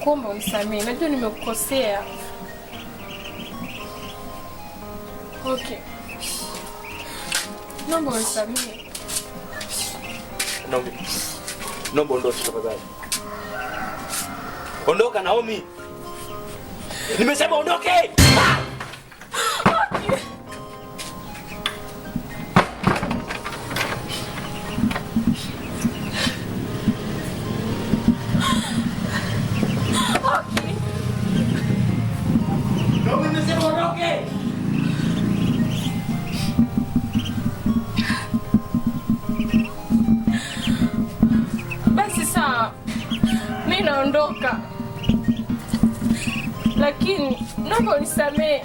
nakuomba unisamehe. Najua nimekukosea. Okay. Naomba unisamehe. Naomi. Naomba ondoka tafadhali. Ondoka Naomi. Nimesema ondoke. Ah! Okay. Basi sawa. Mimi naondoka. Lakini naomba unisamehe.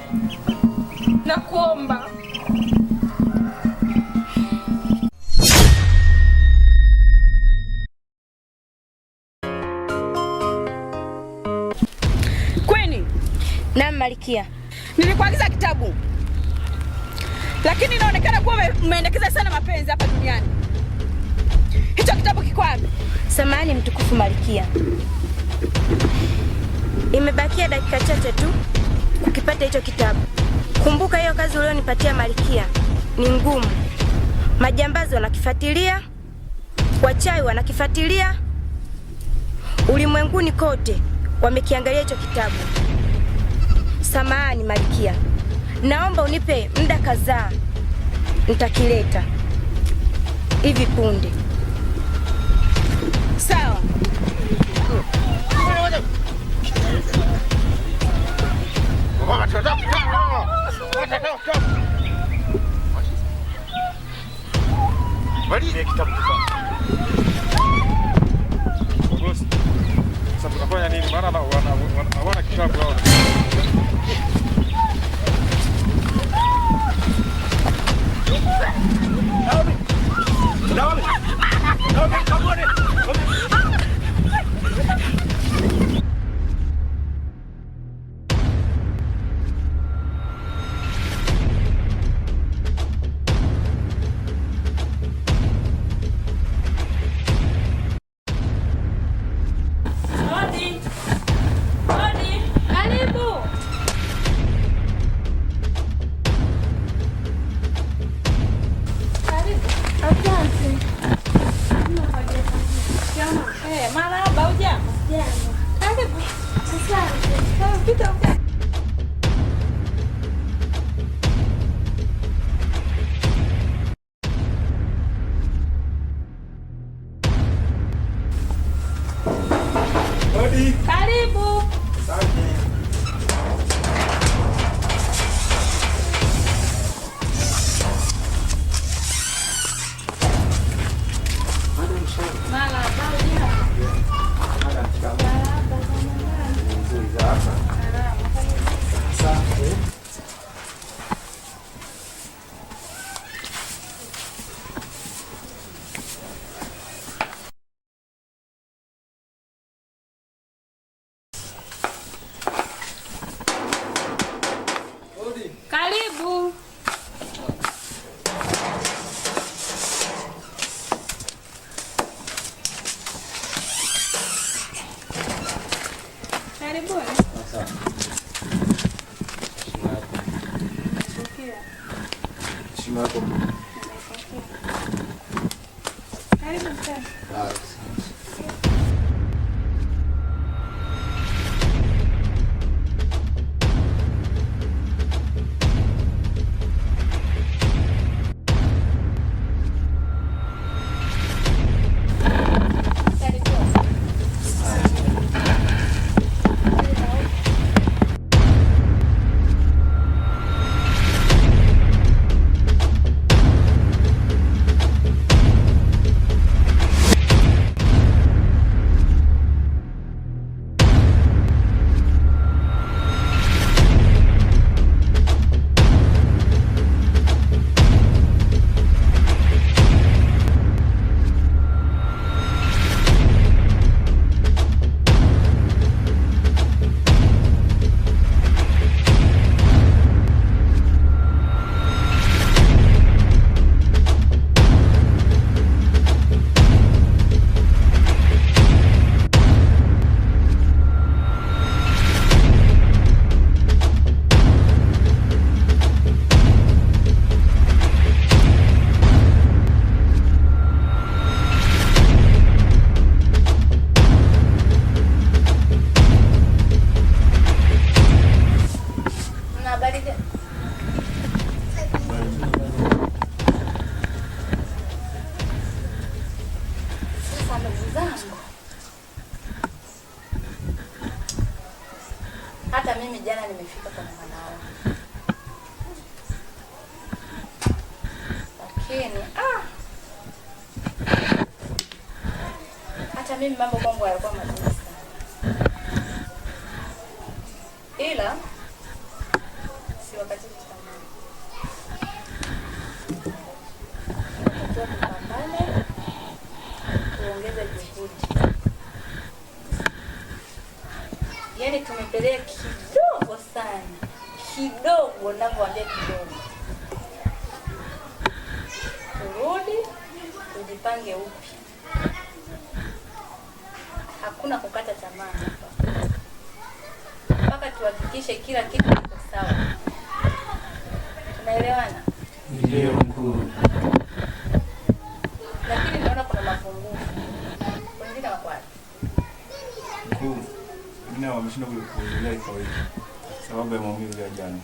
Nakuomba. Kwani? Naam Malkia. Nilikuagiza kitabu. Lakini inaonekana kuwa umeendekeza sana mapenzi hapa duniani. Hicho kitabu kiko wapi? Samahani mtukufu Malkia. Imebakia dakika chache tu ukipata hicho kitabu. Kumbuka hiyo kazi ulionipatia Malkia ni ngumu. Majambazi wanakifuatilia, wachawi wanakifuatilia. Ulimwenguni kote wamekiangalia hicho kitabu. Samahani Malkia. Naomba unipe muda kadhaa. Nitakileta hivi punde. Sawa. Sasa tunafanya nini? Maana wana kitabu hao. Karibu. Karibu. Karibu. ndugu zangu. Hata mimi jana nimefika kwa mwanao. Lakini hata mimi mambo kwangu yalikuwa mazuri sana. Ila si wakati tutamani. Tupambane, tuongeze juhudi. Yaani tumepeleka kidogo sana. Kidogo ninavyoambia kidogo. Turudi, tujipange upya. Hakuna kukata tamaa hapa. Mpaka tuhakikishe kila kitu kiko sawa. Tunaelewana? Ndio mkuu. Lakini naona kuna mapungufu. Wengine wako wapi? Mkuu, mimi wameshinda kuendelea kwa wiki. Sababu ya maumivu ya jana.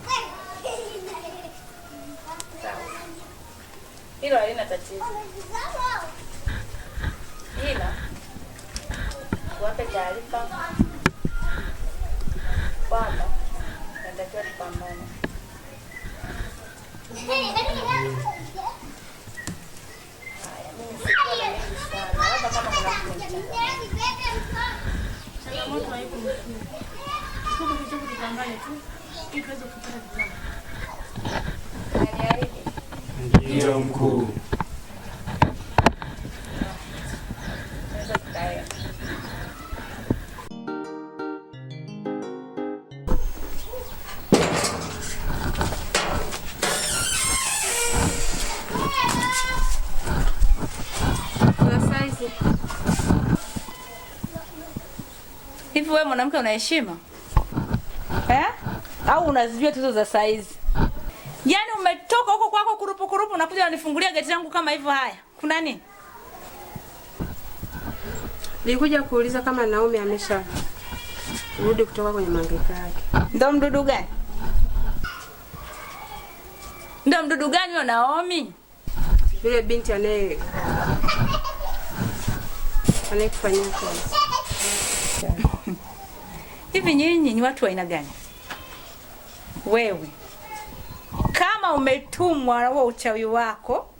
Sawa. Hilo halina tatizo. Ila tuwape taarifa kwamba tunatakiwa tupambane. Haya, mimi sikuwa na mengi sana. Labda kama kuna kitu Changamoto haipo mkuu. Kikubwa kidogo tupambane tu ili tuweze kupata vitabu. unaniahidi? Ndio mkuu. Naweza tukaenda. Hivi wewe mwanamke una heshima? Au unazijua tuzo za saizi? Yaani umetoka huko kwako kurupu unakuja unifungulia geti langu kama hivyo haya. Kuna nini? Nilikuja kuuliza kama Naomi amesha rudi kutoka kwenye mangaika yake. Ndio mdudu gani? Ndio mdudu gani huyo Naomi? Yule binti anayekufanyia kazi. Hivi nyinyi ni watu wa aina gani? Wewe kama umetumwa na uchawi wako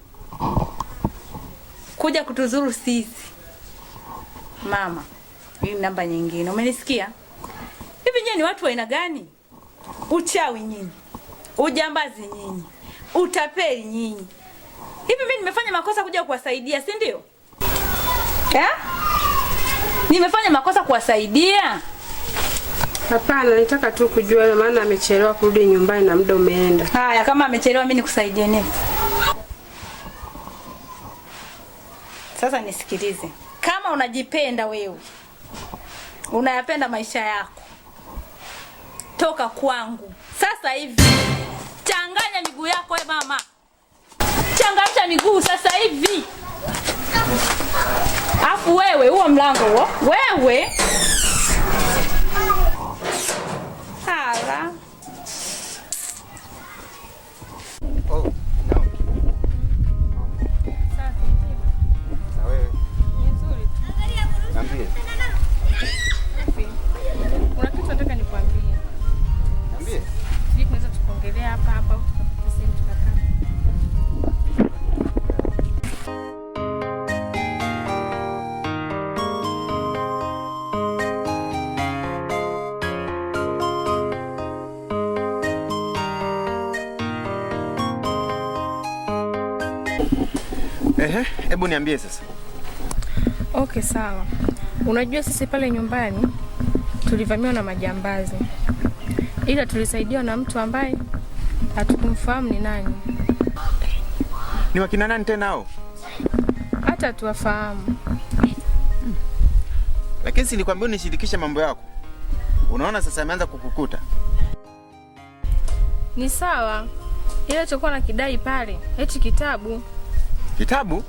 kuja kutuzuru sisi, mama, hii namba nyingine, umenisikia? Hivi nyinyi ni watu wa aina gani? Uchawi nyinyi, ujambazi nyinyi, utapeli nyinyi. Hivi mimi nimefanya makosa kuja kuwasaidia, si ndio? Nimefanya makosa kuwasaidia? Hapana, nitaka tu kujua maana amechelewa kurudi nyumbani na muda umeenda. Haya, kama amechelewa mimi nikusaidie nini? Sasa nisikilize. Kama unajipenda wewe, unayapenda maisha yako, toka kwangu sasa hivi. Changanya miguu yako wewe mama. Changamsha miguu sasa hivi. Afu wewe huo mlango huo. Wewe. Hala. Oh, no. Safi. Na wewe? Nzuri tu. Niambie. Kuna kitu nataka nikwambie. Niambie. Sisi tunaweza tukaongelea hapa au tukapata sehemu tukakaa. Hebu niambie sasa. Okay, sawa. Unajua sisi pale nyumbani tulivamiwa na majambazi. Ila tulisaidiwa na mtu ambaye hatukumfahamu ni nani. Ni wakina nani tena hao? Hata tuwafahamu. Lakini si nilikwambia unishirikishe mambo yako. Unaona sasa ameanza kukukuta. Ni sawa. Ila chokuwa na kidai pale, eti kitabu. Kitabu?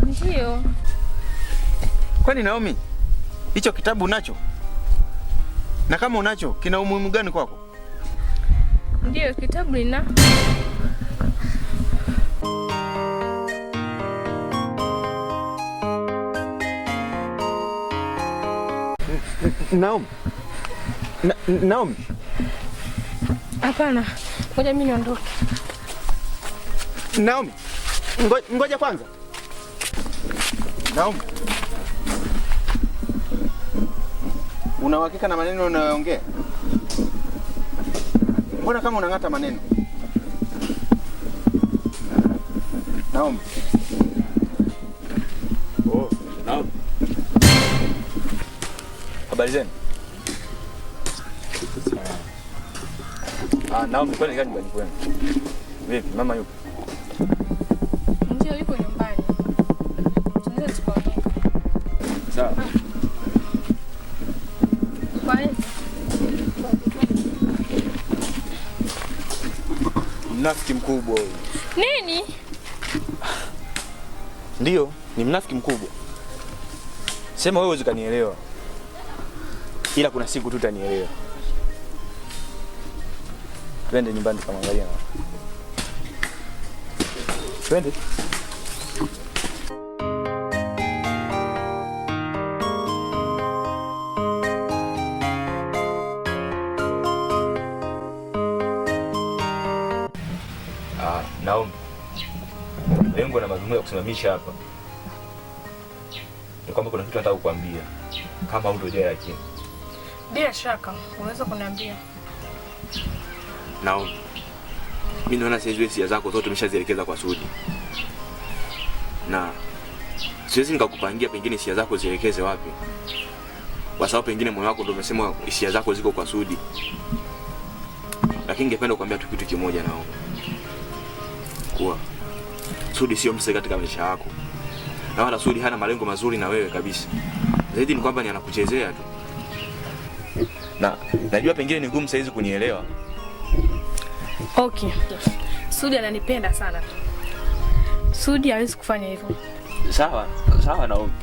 Ndio. Kwani Naomi, hicho kitabu unacho? Na kama unacho, kina umuhimu gani kwako? Ndio, kitabu lina Naomi. Naomi. Hapana. Ngoja mimi niondoke. Naomi. Ngoja kwanza. Naomi. Una uhakika na maneno unayoongea? Mbona kama unang'ata maneno? Naomi. Oh, Naomi. Habari zenu? Naomi, kwani gani nyumbani kwenu? Vipi, mama yupo? Ndio yuko nyumbani. Tunaweza tukaondoka. Sawa. Kwa nini? Mnafiki mkubwa huyu. Nini? Ndio, ni mnafiki mkubwa. Sema wewe uzikanielewa. Ila kuna siku tu utanielewa. Twende nyumbani tukamwangalia. Twende. Naomba. Lengo na madhumuni ya kusimamisha hapa ni kwamba kuna kitu nataka kukuambia kama hutojua lakini. Bila shaka, unaweza kuniambia. Naomba. Mimi naona siwezi hisia zako zote umeshazielekeza kwa Sudi. Na siwezi nikakupangia pengine hisia zako zielekeze wapi. Kwa sababu pengine moyo wako ndio umesema hisia zako ziko kwa Sudi. Lakini ningependa kukuambia tu kitu kimoja naomba. Kuwa Sudi sio mse katika maisha yako. Na wala Sudi hana malengo mazuri na wewe kabisa. Zaidi ni kwamba ni anakuchezea tu. Na najua pengine ni ngumu saizi kunielewa. Okay. Sudi ananipenda sana. Sudi hawezi kufanya hivyo. Sawa Naomi.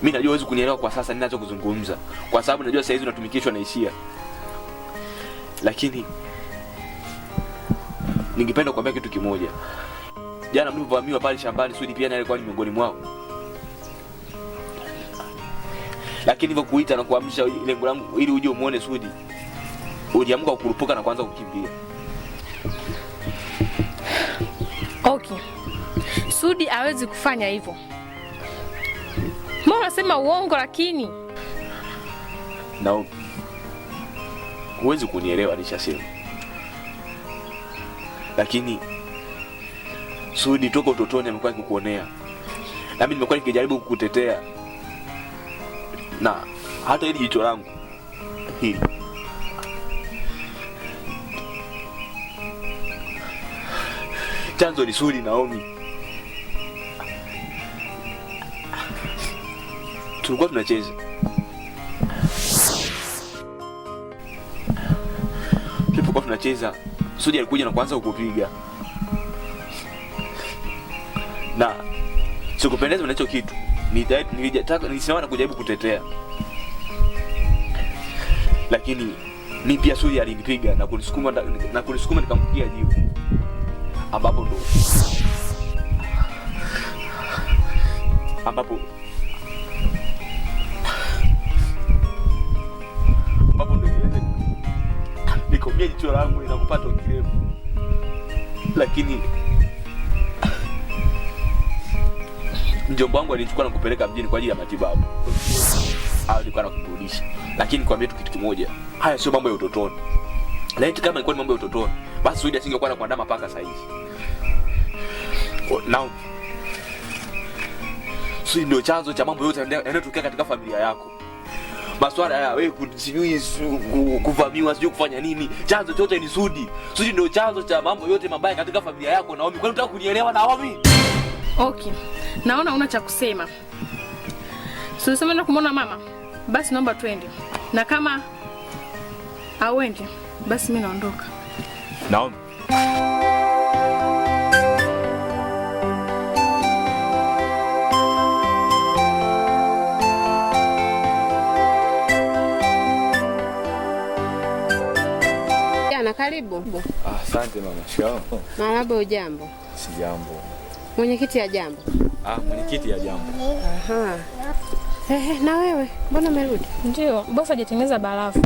Mimi najua huwezi kunielewa kwa sasa ninachokuzungumza. Kwa sababu najua saizi unatumikishwa na hisia. Lakini ningependa kukuambia kitu kimoja. Jana mlipovamiwa pale shambani Sudi pia naye alikuwa ni miongoni mwao. Lakini hivyo kuita na kuamsha lengo langu ili uje umuone Sudi. Uliamka kukurupuka na kuanza kukimbia. Okay. Sudi hawezi kufanya hivyo. Mbona unasema uongo lakini? Naomi. Huwezi kunielewa nishasema. Lakini Sudi toka utotoni amekuwa akikuonea. Na mimi nimekuwa nikijaribu kukutetea. Na hata hili jicho langu hili chanzo ni Sudi Naomi. Tulikuwa tunacheza. Tulipokuwa tunacheza, Sudi alikuja na kuanza kukupiga. Na sikupendezwa na hicho kitu. Nilisimama na kujaribu kutetea. Lakini mimi pia Sudi alinipiga na kunisukuma nikampigia jiwe. Ambapo ndo nikomia jicho langu linakupata ukirefu. Lakini mjomba wangu alinichukua na kupeleka mjini kwa ajili ya matibabu. Alikuwa anakurudisha. Lakini nikwambia tu kitu kimoja. Haya sio mambo ya utotoni. Laiti kama ilikuwa ni mambo ya utotoni, basi Sudi asingekuwa na kuandama paka saa hizi. Now Sudi ndio chanzo cha mambo yote yanayotokea katika familia yako. Maswala ya wewe sijui kuvamiwa, sijui kufanya nini, chanzo chote ni Sudi. Sudi ndio chanzo cha mambo yote mabaya katika familia yako Naomi. Kwani unataka kunielewa Naomi? Okay. Naona una cha kusema. Sio sema na kumuona mama. Basi naomba twende. Na kama hauendi, basi mimi naondoka. Naomi. Jana karibu. Asante mama. Shikamoo. Marahaba, ujambo? Sijambo. Mwenyekiti ya jambo. Mwenyekiti ya jambo. Aha. Na wewe mbona umerudi? Ndio, bosi hajatengeneza barafu.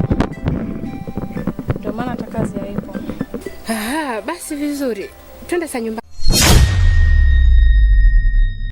Ndio maana hata kazi haipo. Basi vizuri. Twende sa nyumbani.